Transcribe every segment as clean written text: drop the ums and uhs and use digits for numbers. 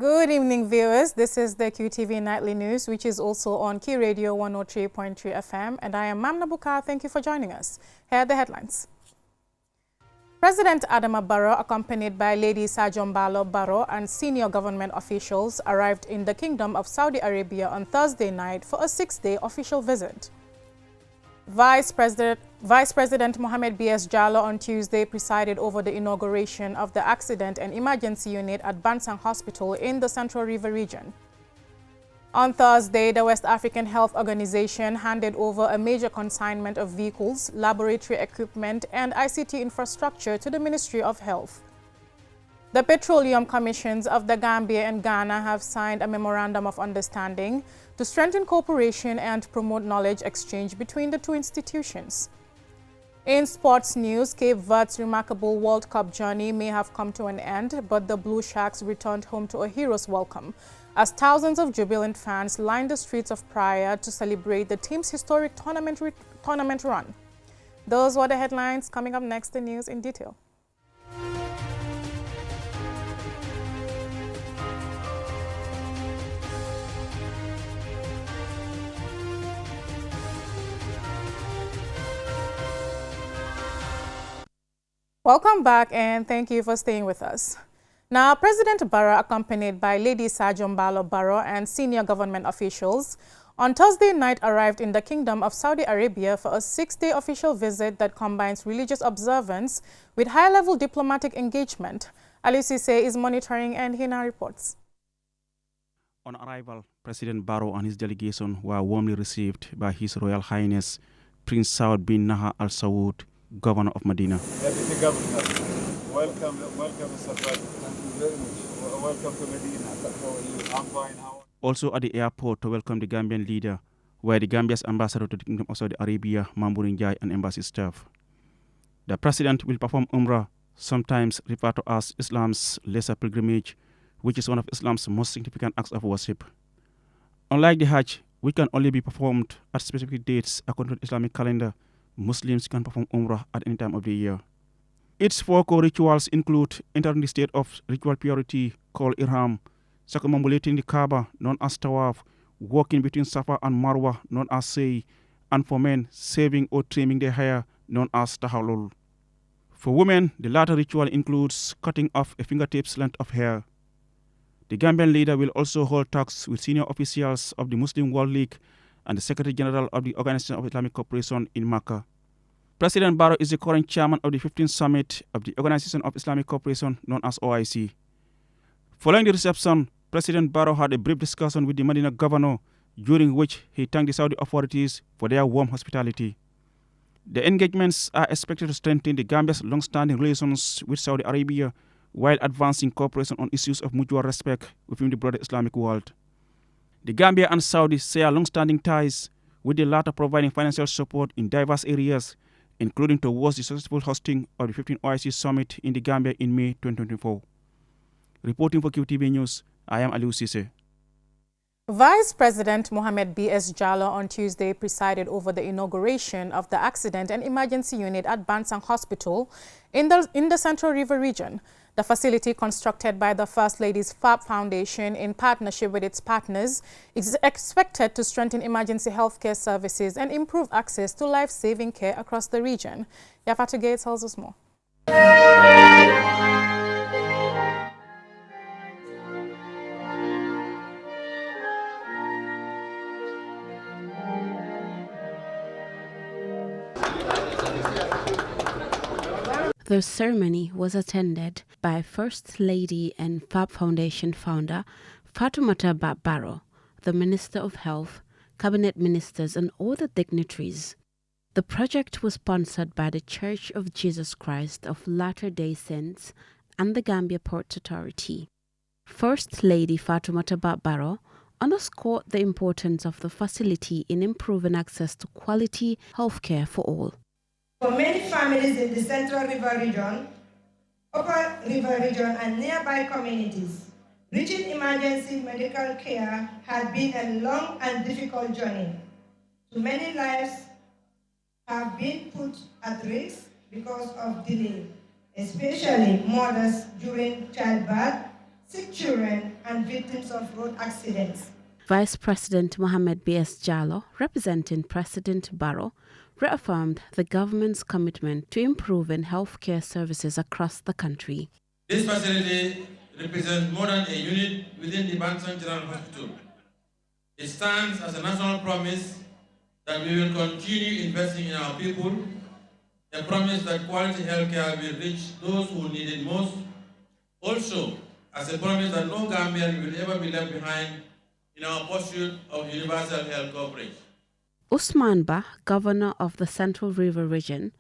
Good evening, viewers. This is the Qtv Nightly News, which is also on Q Radio 103.3 FM, and I am Mamna Bukar. Thank you for joining us. Here are the headlines. President Adama Barrow, accompanied by Lady Sajombalo Barrow and senior government officials, arrived in the Kingdom of Saudi Arabia on Thursday night for a 6-day official visit. Vice President Mohamed B.S. Jallow on Tuesday presided over the inauguration of the Accident and Emergency Unit at Bansang Hospital in the Central River region. On Thursday, the West African Health Organization handed over a major consignment of vehicles, laboratory equipment, and ICT infrastructure to the Ministry of Health. The Petroleum Commissions of the Gambia and Ghana have signed a memorandum of understanding to strengthen cooperation and promote knowledge exchange between the two institutions. In sports news, Cape Verde's remarkable World Cup journey may have come to an end, but the Blue Sharks returned home to a hero's welcome as thousands of jubilant fans lined the streets of Praia to celebrate the team's historic tournament run. Those were the headlines. Coming up next, the news in detail. Welcome back, and thank you for staying with us. Now, President Barrow, accompanied by Lady Sajombalo Barrow and senior government officials, on Thursday night arrived in the Kingdom of Saudi Arabia for a 6-day official visit that combines religious observance with high-level diplomatic engagement. Ali Sise is monitoring, and he now reports. On arrival, President Barrow and his delegation were warmly received by His Royal Highness Prince Saud bin Naha Al Saud, Governor of Medina. Deputy Governor, welcome, Mr. President. Thank you very much. Welcome to Medina. I'm fine. Also at the airport to welcome the Gambian leader were the Gambia's ambassador to the Kingdom of Saudi Arabia, Mamburin Jai, and embassy staff. The President will perform Umrah, sometimes referred to as Islam's lesser pilgrimage, which is one of Islam's most significant acts of worship. Unlike the Hajj, which can only be performed at specific dates according to the Islamic calendar, Muslims can perform Umrah at any time of the year. Its 4 core rituals include entering the state of ritual purity called Ihram, circumambulating the Kaaba known as Tawaf, walking between Safa and Marwa known as Say, and for men, shaving or trimming their hair known as Tahallul. For women, the latter ritual includes cutting off a fingertips length of hair. The Gambian leader will also hold talks with senior officials of the Muslim World League and the Secretary General of the Organization of Islamic Cooperation in Makkah. President Barrow is the current chairman of the 15th Summit of the Organization of Islamic Cooperation, known as OIC. Following the reception, President Barrow had a brief discussion with the Medina governor, during which he thanked the Saudi authorities for their warm hospitality. The engagements are expected to strengthen the Gambia's long-standing relations with Saudi Arabia while advancing cooperation on issues of mutual respect within the broader Islamic world. The Gambia and Saudi share long-standing ties, with the latter providing financial support in diverse areas, including towards the successful hosting of the 15th OIC Summit in the Gambia in May 2024. Reporting for QTV News, I am Aliou Cisse. Vice President Mohamed B.S. Jallow on Tuesday presided over the inauguration of the Accident and Emergency Unit at Bansang Hospital in the Central River region. The facility, constructed by the First Lady's FAB Foundation in partnership with its partners, is expected to strengthen emergency healthcare services and improve access to life-saving care across the region. Yafatu Gates tells us more. The ceremony was attended by First Lady and FAB Foundation founder Fatoumata Barrow, the Minister of Health, Cabinet Ministers and other dignitaries. The project was sponsored by the Church of Jesus Christ of Latter-day Saints and the Gambia Port Authority. First Lady Fatoumata Barrow underscored the importance of the facility in improving access to quality healthcare for all. For many families in the Central River region, Upper River region and nearby communities, reaching emergency medical care had been a long and difficult journey. Too many lives have been put at risk because of delay, especially mothers during childbirth, sick children, and victims of road accidents. Vice President Mohamed B.S. Jallow, representing President Barrow, reaffirmed the government's commitment to improving healthcare services across the country. This facility represents more than a unit within the Bansang General Hospital. It stands as a national promise that we will continue investing in our people, a promise that quality healthcare will reach those who need it most, also as a promise that no Gambian will ever be left behind in our pursuit of universal health coverage. Usman Ba, Governor of the Central River Region,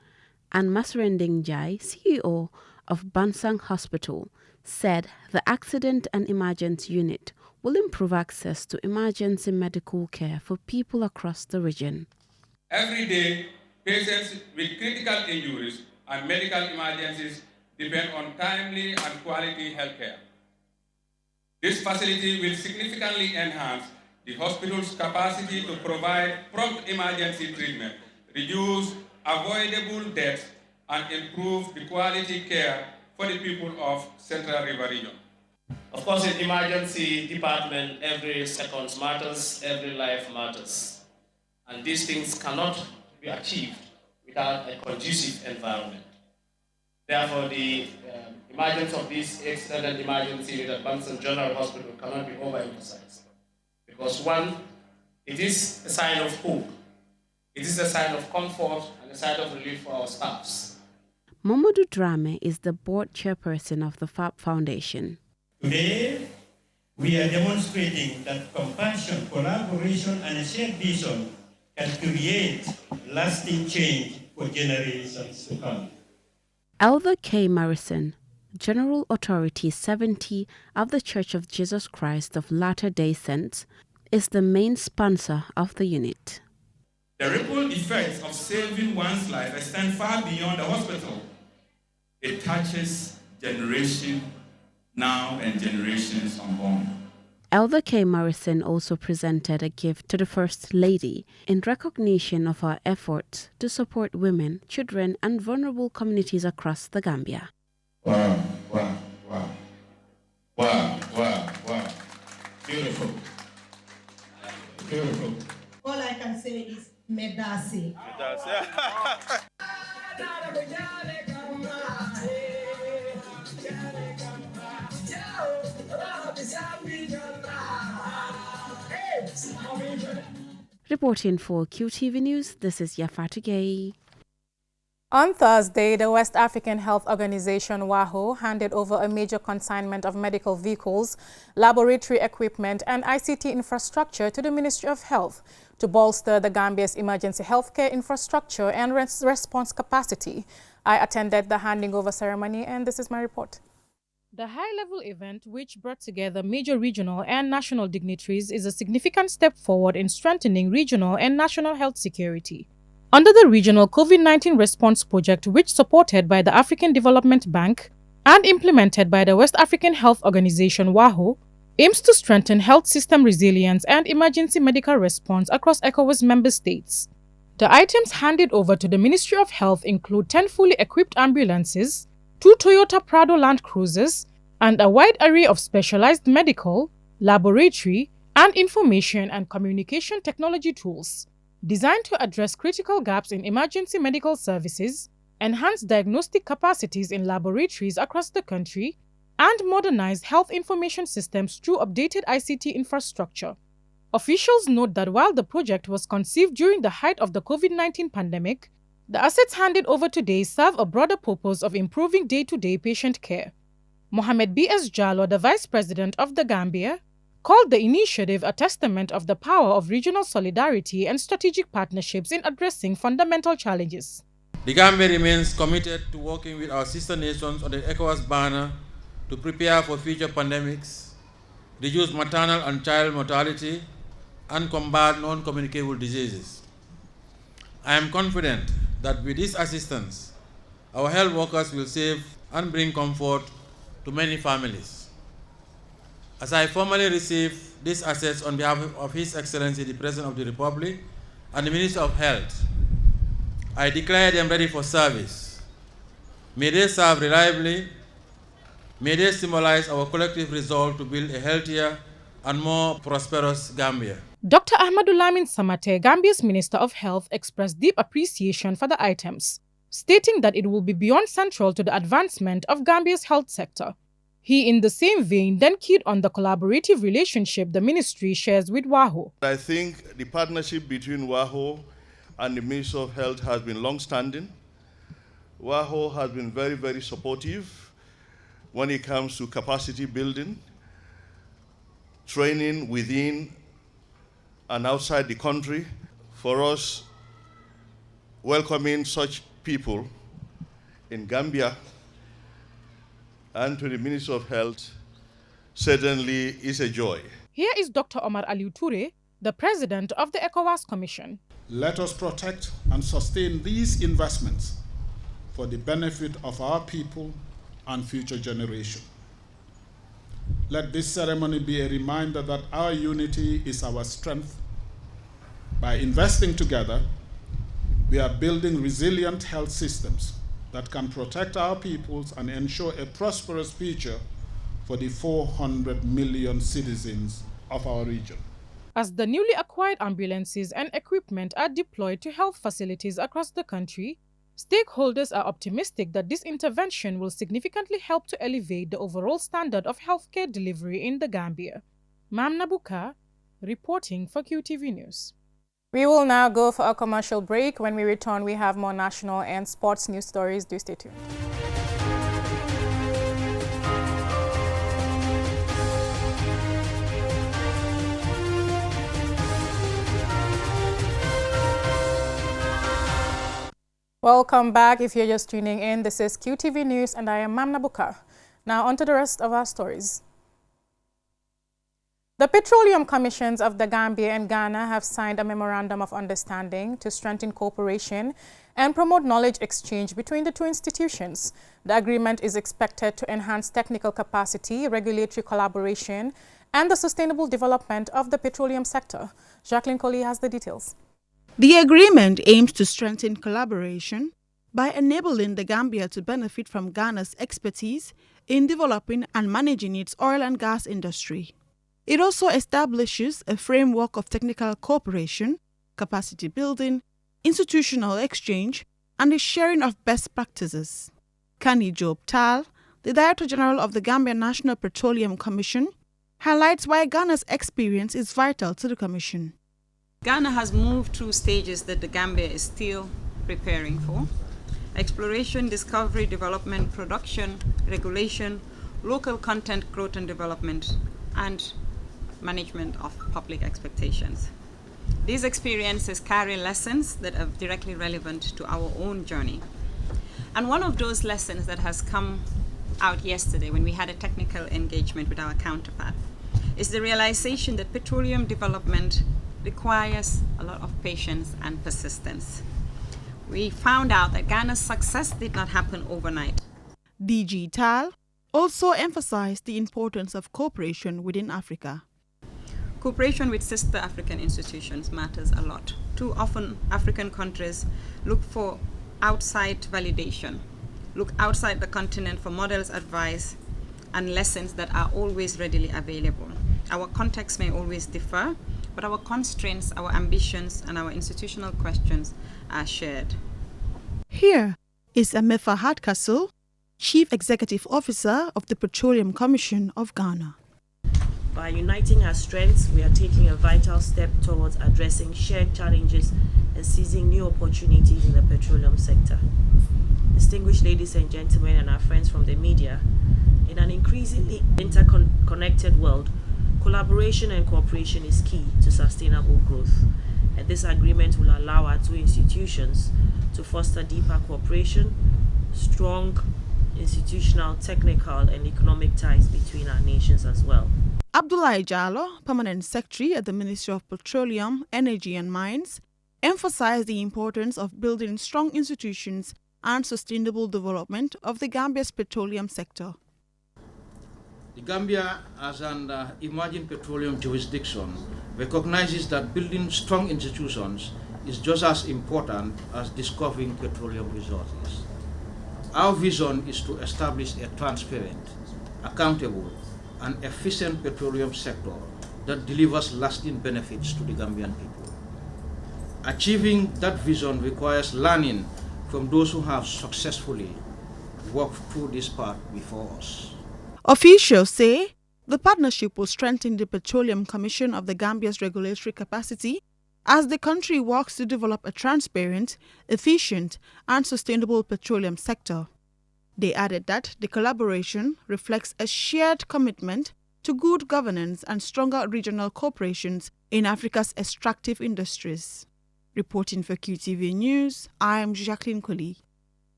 and Masrending Jai, CEO of Bansang Hospital, said the Accident and Emergency Unit will improve access to emergency medical care for people across the region. Every day, patients with critical injuries and medical emergencies depend on timely and quality health care. This facility will significantly enhance the hospital's capacity to provide prompt emergency treatment, reduce avoidable deaths, and improve the quality care for the people of Central River Region. Of course, in emergency department, every second matters, every life matters. And these things cannot be achieved without a conducive environment. Therefore, the emergence of this extended emergency unit at Bansang General Hospital cannot be overemphasized. Because one, it is a sign of hope. It is a sign of comfort and a sign of relief for our staffs. Mamadou Drame is the board chairperson of the FAP Foundation. Today, we are demonstrating that compassion, collaboration, and a shared vision can create lasting change for generations to come. Elder K. Morrison, General Authority 70 of the Church of Jesus Christ of Latter-day Saints, is the main sponsor of the unit. The ripple effects of saving one's life extend far beyond the hospital. It touches generation now and generations unborn. Elder K. Morrison also presented a gift to the First Lady in recognition of her efforts to support women, children, and vulnerable communities across the Gambia. Wow, wow, wow. Wow, wow, wow. Beautiful. Beautiful. All I can say is Medasi. Reporting for QTV News, this is Yafatu Gay. On Thursday, the West African Health Organization, WAHO, handed over a major consignment of medical vehicles, laboratory equipment, and ICT infrastructure to the Ministry of Health to bolster the Gambia's emergency healthcare infrastructure and response capacity. I attended the handing over ceremony, and this is my report. The high-level event, which brought together major regional and national dignitaries, is a significant step forward in strengthening regional and national health security. Under the Regional COVID-19 Response Project, which supported by the African Development Bank and implemented by the West African Health Organization, WAHO, aims to strengthen health system resilience and emergency medical response across ECOWAS member states. The items handed over to the Ministry of Health include 10 fully equipped ambulances, 2 Toyota Prado Land Cruisers, and a wide array of specialized medical, laboratory, and information and communication technology tools designed to address critical gaps in emergency medical services, enhance diagnostic capacities in laboratories across the country, and modernize health information systems through updated ICT infrastructure. Officials note that while the project was conceived during the height of the COVID-19 pandemic, the assets handed over today serve a broader purpose of improving day-to-day patient care. Mohamed B.S. Jallow, the Vice President of the Gambia, called the initiative a testament of the power of regional solidarity and strategic partnerships in addressing fundamental challenges. The Gambia remains committed to working with our sister nations on the ECOWAS banner to prepare for future pandemics, reduce maternal and child mortality, and combat non-communicable diseases. I am confident that with this assistance, our health workers will save and bring comfort to many families. As I formally receive these assets on behalf of His Excellency the President of the Republic and the Minister of Health, I declare them ready for service. May they serve reliably, May they symbolize our collective resolve to build a healthier and more prosperous Gambia. Dr. Ahmadu Lamin Samate, Gambia's Minister of Health, expressed deep appreciation for the items, stating that it will be beyond central to the advancement of Gambia's health sector. He, in the same vein, then keyed on the collaborative relationship the ministry shares with WAHO. I think the partnership between WAHO and the Ministry of Health has been long-standing. WAHO has been very, very supportive when it comes to capacity building, training within and outside the country. For us, welcoming such people in Gambia and to the Ministry of Health certainly is a joy. Here is Dr. Omar Aliu Toure, the president of the ECOWAS Commission. Let us protect and sustain these investments for the benefit of our people and future generations. Let this ceremony be a reminder that our unity is our strength. By investing together, we are building resilient health systems that can protect our peoples and ensure a prosperous future for the 400 million citizens of our region. As the newly acquired ambulances and equipment are deployed to health facilities across the country, stakeholders are optimistic that this intervention will significantly help to elevate the overall standard of healthcare delivery in the Gambia. Mamna Buka, reporting for QTV News. We will now go for a commercial break. When we return, we have more national and sports news stories. Do stay tuned. Welcome back. If you're just tuning in, this is QTV News and I am Mamna Buka. Now on to the rest of our stories. The Petroleum Commissions of the Gambia and Ghana have signed a memorandum of understanding to strengthen cooperation and promote knowledge exchange between the two institutions. The agreement is expected to enhance technical capacity, regulatory collaboration, and the sustainable development of the petroleum sector. Jacqueline Colley has the details. The agreement aims to strengthen collaboration by enabling the Gambia to benefit from Ghana's expertise in developing and managing its oil and gas industry. It also establishes a framework of technical cooperation, capacity building, institutional exchange, and the sharing of best practices. Kani Job Tal, the Director General of the Gambia National Petroleum Commission, highlights why Ghana's experience is vital to the Commission. Ghana has moved through stages that the Gambia is still preparing for: exploration, discovery, development, production, regulation, local content growth and development, and management of public expectations. These experiences carry lessons that are directly relevant to our own journey. And one of those lessons that has come out yesterday when we had a technical engagement with our counterpart is the realization that petroleum development requires a lot of patience and persistence. We found out that Ghana's success did not happen overnight. DG Tal also emphasized the importance of cooperation within Africa. Cooperation with sister African institutions matters a lot. Too often, African countries look for outside validation, look outside the continent for models, advice, and lessons that are always readily available. Our contexts may always differ, but our constraints, our ambitions, and our institutional questions are shared. Here is Amefa Hardcastle, Chief Executive Officer of the Petroleum Commission of Ghana. By uniting our strengths, we are taking a vital step towards addressing shared challenges and seizing new opportunities in the petroleum sector. Distinguished ladies and gentlemen and our friends from the media, in an increasingly interconnected world, collaboration and cooperation is key to sustainable growth. And this agreement will allow our two institutions to foster deeper cooperation, strong institutional, technical, and economic ties between our nations as well. Abdoulaye Jallo, Permanent Secretary at the Ministry of Petroleum, Energy and Mines, emphasized the importance of building strong institutions and sustainable development of the Gambia's petroleum sector. The Gambia, as an emerging petroleum jurisdiction, recognizes that building strong institutions is just as important as discovering petroleum resources. Our vision is to establish a transparent, accountable, and efficient petroleum sector that delivers lasting benefits to the Gambian people. Achieving that vision requires learning from those who have successfully walked through this path before us. Officials say the partnership will strengthen the Petroleum Commission of the Gambia's regulatory capacity as the country works to develop a transparent, efficient, and sustainable petroleum sector. They added that the collaboration reflects a shared commitment to good governance and stronger regional cooperations in Africa's extractive industries. Reporting for QTV News, I'm Jacqueline Coley.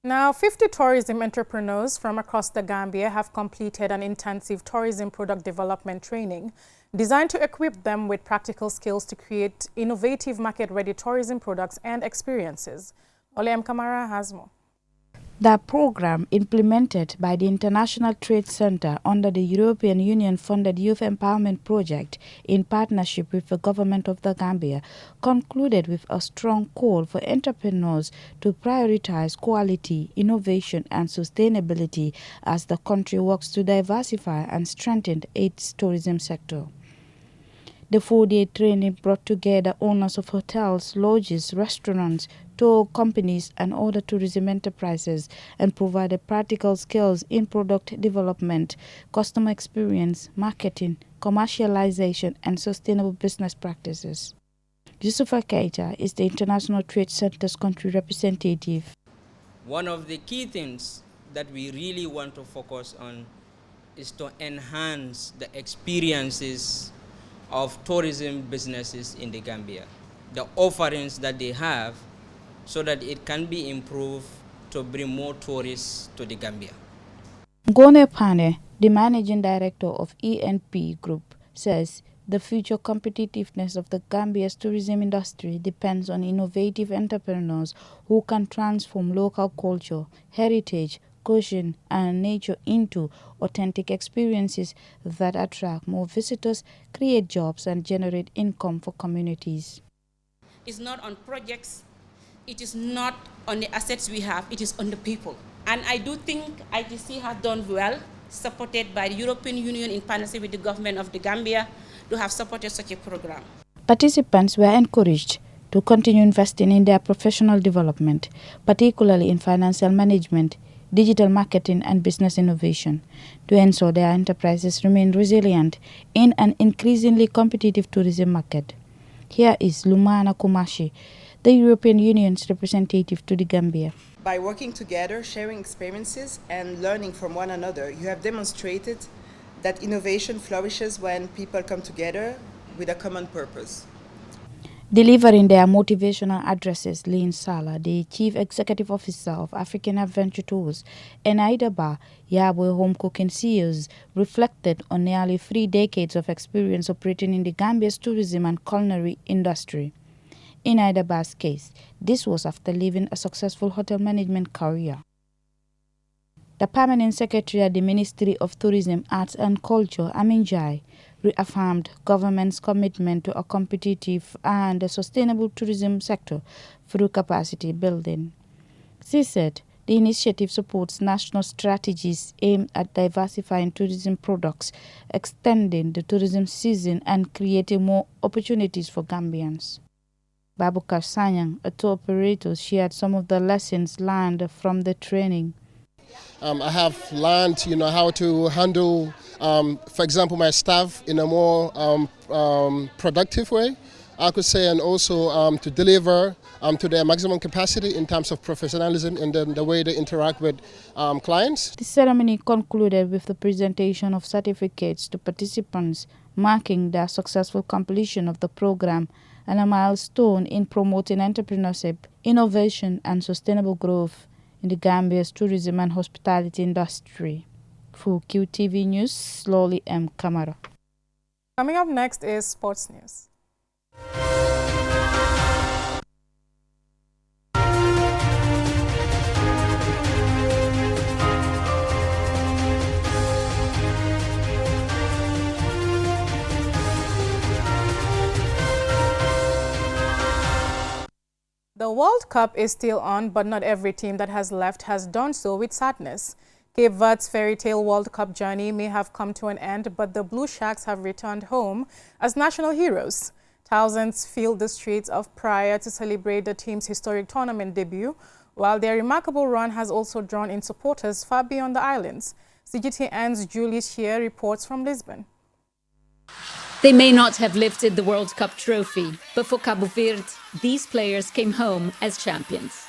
Now, 50 tourism entrepreneurs from across the Gambia have completed an intensive tourism product development training designed to equip them with practical skills to create innovative market-ready tourism products and experiences. Oliam Kamara has more. The program, implemented by the International Trade Center under the European Union-funded Youth Empowerment Project in partnership with the Government of the Gambia, concluded with a strong call for entrepreneurs to prioritize quality, innovation and sustainability as the country works to diversify and strengthen its tourism sector. The 4-day training brought together owners of hotels, lodges, restaurants, tour companies and other tourism enterprises and provided practical skills in product development, customer experience, marketing, commercialization and sustainable business practices. Yusufa Keita is the International Trade Center's country representative. One of the key things that we really want to focus on is to enhance the experiences of tourism businesses in the Gambia, the offerings that they have, so that it can be improved to bring more tourists to the Gambia. Ngone Pane, the managing director of ENP Group, says the future competitiveness of the Gambia's tourism industry depends on innovative entrepreneurs who can transform local culture, heritage, cuisine and nature into authentic experiences that attract more visitors, create jobs and generate income for communities. It's not on projects, it is not on the assets we have, it is on the people. And I do think ITC has done well, supported by the European Union in partnership with the government of the Gambia to have supported such a program. Participants were encouraged to continue investing in their professional development, particularly in financial management, digital marketing and business innovation, to ensure their enterprises remain resilient in an increasingly competitive tourism market. Here is Lumana Kumashi, the European Union's representative to the Gambia. By working together, sharing experiences and learning from one another, you have demonstrated that innovation flourishes when people come together with a common purpose. Delivering their motivational addresses, Lynn Sala, the Chief Executive Officer of African Adventure Tours, and Aidaba, Yabwe Home Cooking CEOs, reflected on nearly 3 decades of experience operating in the Gambia's tourism and culinary industry. In Aidaba's case, this was after leaving a successful hotel management career. The Permanent Secretary at the Ministry of Tourism, Arts and Culture, Amin Jai, reaffirmed government's commitment to a competitive and a sustainable tourism sector through capacity building. She said the initiative supports national strategies aimed at diversifying tourism products, extending the tourism season and creating more opportunities for Gambians. Babukar Sanyang, a tour operator, shared some of the lessons learned from the training. I have learned, how to handle, for example, my staff in a more productive way, I could say, and also to deliver to their maximum capacity in terms of professionalism and then the way they interact with clients. The ceremony concluded with the presentation of certificates to participants, marking their successful completion of the program and a milestone in promoting entrepreneurship, innovation and sustainable growth in the Gambia's tourism and hospitality industry. For QTV News, Slowly M. Kamara. Coming up next is sports news. The World Cup is still on, but not every team that has left has done so with sadness. Cape Verde's fairy tale World Cup journey may have come to an end, but the Blue Sharks have returned home as national heroes. Thousands filled the streets of Praia to celebrate the team's historic tournament debut, while their remarkable run has also drawn in supporters far beyond the islands. CGTN's Julie Shear reports from Lisbon. They may not have lifted the World Cup trophy, but for Cabo Verde, these players came home as champions.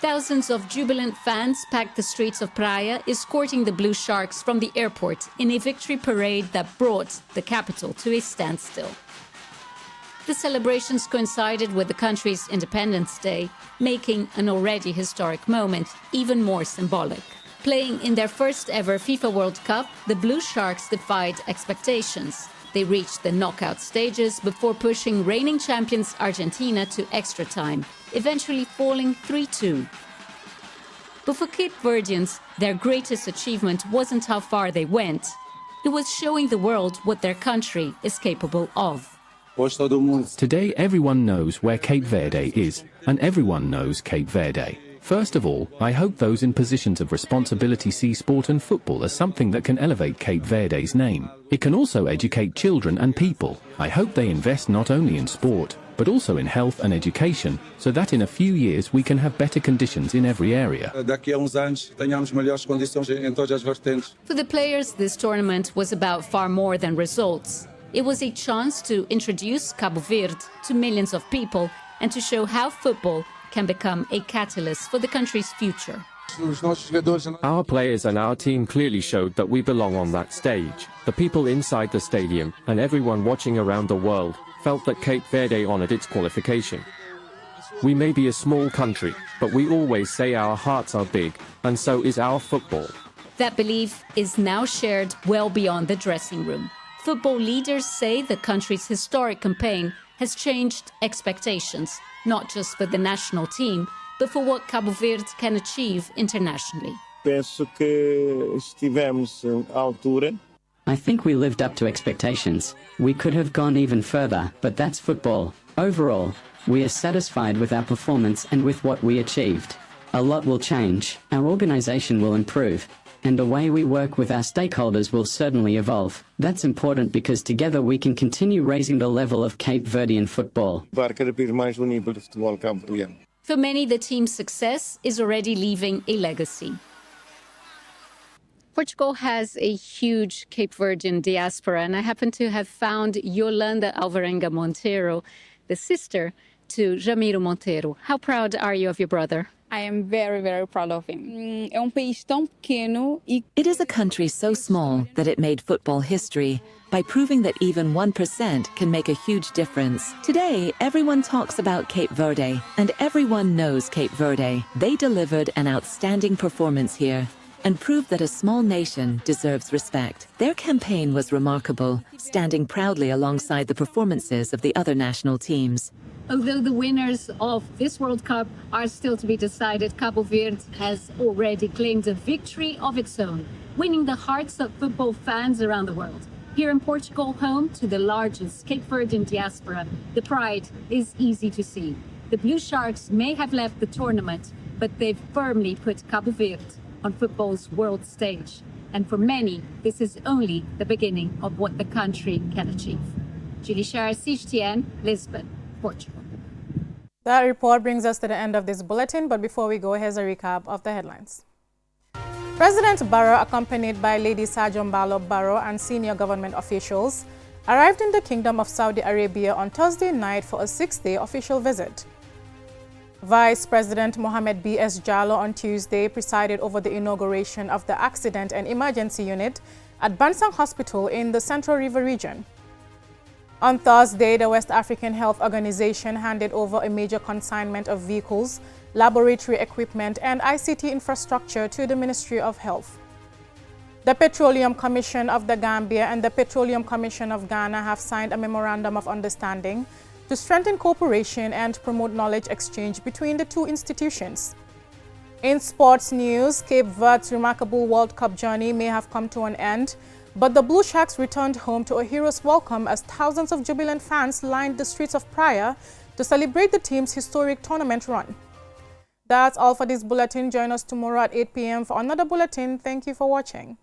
Thousands of jubilant fans packed the streets of Praia, escorting the Blue Sharks from the airport in a victory parade that brought the capital to a standstill. The celebrations coincided with the country's Independence Day, making an already historic moment even more symbolic. Playing in their first ever FIFA World Cup, the Blue Sharks defied expectations. They reached the knockout stages before pushing reigning champions Argentina to extra time, eventually falling 3-2. But for Cape Verdeans, their greatest achievement wasn't how far they went. It was showing the world what their country is capable of. Today everyone knows where Cape Verde is, and everyone knows Cape Verde. First of all, I hope those in positions of responsibility see sport and football as something that can elevate Cape Verde's name. It can also educate children and people. I hope they invest not only in sport, but also in health and education, so that in a few years we can have better conditions in every area. For the players, this tournament was about far more than results. It was a chance to introduce Cabo Verde to millions of people and to show how football can become a catalyst for the country's future. Our players and our team clearly showed that we belong on that stage. The people inside the stadium and everyone watching around the world felt that Cape Verde honored its qualification. We may be a small country, but we always say our hearts are big, and so is our football. That belief is now shared well beyond the dressing room. Football leaders say the country's historic campaign has changed expectations, not just for the national team, but for what Cabo Verde can achieve internationally. I think we lived up to expectations. We could have gone even further, but that's football. Overall, we are satisfied with our performance and with what we achieved. A lot will change, our organization will improve, and the way we work with our stakeholders will certainly evolve. That's important because together we can continue raising the level of Cape Verdean football. For many, the team's success is already leaving a legacy. Portugal has a huge Cape Verdean diaspora, and I happen to have found Yolanda Alvarenga Monteiro, the sister to Ramiro Monteiro. How proud are you of your brother? I am very, very proud of him. It is a country so small that it made football history by proving that even 1% can make a huge difference. Today, everyone talks about Cape Verde, and everyone knows Cape Verde. They delivered an outstanding performance here and proved that a small nation deserves respect. Their campaign was remarkable, standing proudly alongside the performances of the other national teams. Although the winners of this World Cup are still to be decided, Cabo Verde has already claimed a victory of its own, winning the hearts of football fans around the world. Here in Portugal, home to the largest Cape Verdean diaspora, the pride is easy to see. The Blue Sharks may have left the tournament, but they've firmly put Cabo Verde on football's world stage. And for many, this is only the beginning of what the country can achieve. Julie Shara, CGTN, Lisbon, Portugal. That report brings us to the end of this bulletin, but before we go, here's a recap of the headlines. President Barrow, accompanied by Lady Sajom Balo Barrow and senior government officials, arrived in the Kingdom of Saudi Arabia on Thursday night for a 6-day official visit. Vice President Mohammed B.S. Jallow on Tuesday presided over the inauguration of the Accident and Emergency Unit at Bansang Hospital in the Central River region. On Thursday, the West African Health Organization handed over a major consignment of vehicles, laboratory equipment, and ICT infrastructure to the Ministry of Health. The Petroleum Commission of the Gambia and the Petroleum Commission of Ghana have signed a memorandum of understanding to strengthen cooperation and promote knowledge exchange between the two institutions. In sports news, Cape Verde's remarkable World Cup journey may have come to an end, but the Blue Sharks returned home to a hero's welcome as thousands of jubilant fans lined the streets of Praia to celebrate the team's historic tournament run. That's all for this bulletin. Join us tomorrow at 8 p.m. for another bulletin. Thank you for watching.